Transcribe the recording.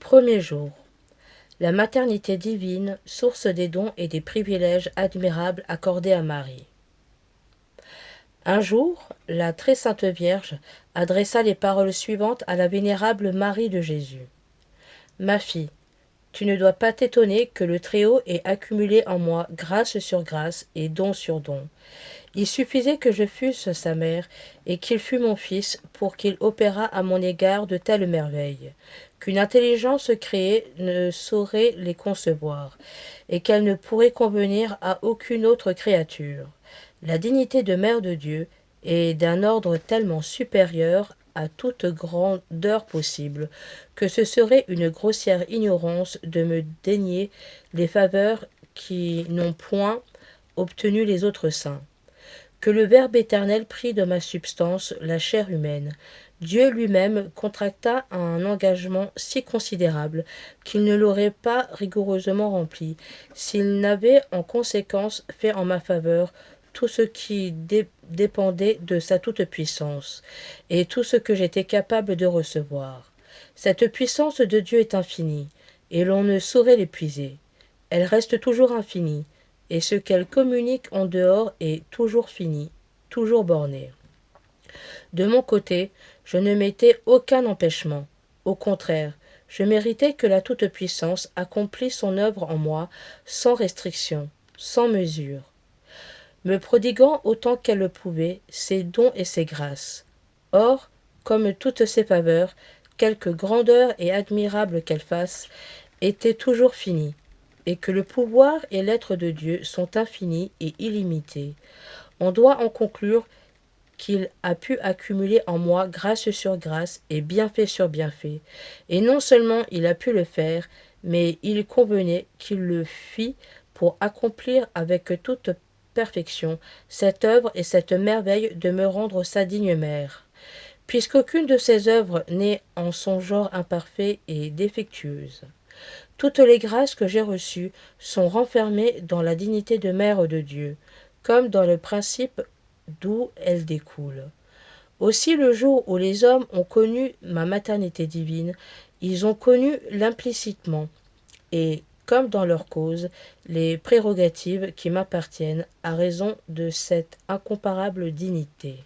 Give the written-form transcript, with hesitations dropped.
Premier jour. La maternité divine, source des dons et des privilèges admirables accordés à Marie. Un jour, la très sainte Vierge adressa les paroles suivantes à la vénérable Marie de Jésus. Ma fille, tu ne dois pas t'étonner que le Très-Haut ait accumulé en moi grâce sur grâce et don sur don. Il suffisait que je fusse sa mère et qu'il fût mon fils pour qu'il opérât à mon égard de telles merveilles, qu'une intelligence créée ne saurait les concevoir, et qu'elle ne pourrait convenir à aucune autre créature. La dignité de mère de Dieu est d'un ordre tellement supérieur à toute grandeur possible, que ce serait une grossière ignorance de me dénier les faveurs qui n'ont point obtenu les autres saints. Que le Verbe éternel prit de ma substance la chair humaine. Dieu lui-même contracta un engagement si considérable qu'il ne l'aurait pas rigoureusement rempli, s'il n'avait en conséquence fait en ma faveur tout ce qui dépendait de sa toute-puissance, et tout ce que j'étais capable de recevoir. Cette puissance de Dieu est infinie, et l'on ne saurait l'épuiser. Elle reste toujours infinie, et ce qu'elle communique en dehors est toujours fini, toujours borné. De mon côté, je ne mettais aucun empêchement. Au contraire, je méritais que la Toute-Puissance accomplisse son œuvre en moi sans restriction, sans mesure, me prodiguant autant qu'elle le pouvait ses dons et ses grâces. Or, comme toutes ses faveurs, quelque grandeur et admirable qu'elles fassent, étaient toujours finies, et que le pouvoir et l'être de Dieu sont infinis et illimités. On doit en conclure qu'il a pu accumuler en moi grâce sur grâce et bienfait sur bienfait. Et non seulement il a pu le faire, mais il convenait qu'il le fît pour accomplir avec toute perfection cette œuvre et cette merveille de me rendre sa digne mère. Puisqu'aucune de ces œuvres n'est en son genre imparfait et défectueuse. Toutes les grâces que j'ai reçues sont renfermées dans la dignité de mère de Dieu, comme dans le principe d'où elles découlent. Aussi le jour où les hommes ont connu ma maternité divine, ils ont connu l'implicitement, et, comme dans leur cause, les prérogatives qui m'appartiennent à raison de cette incomparable dignité.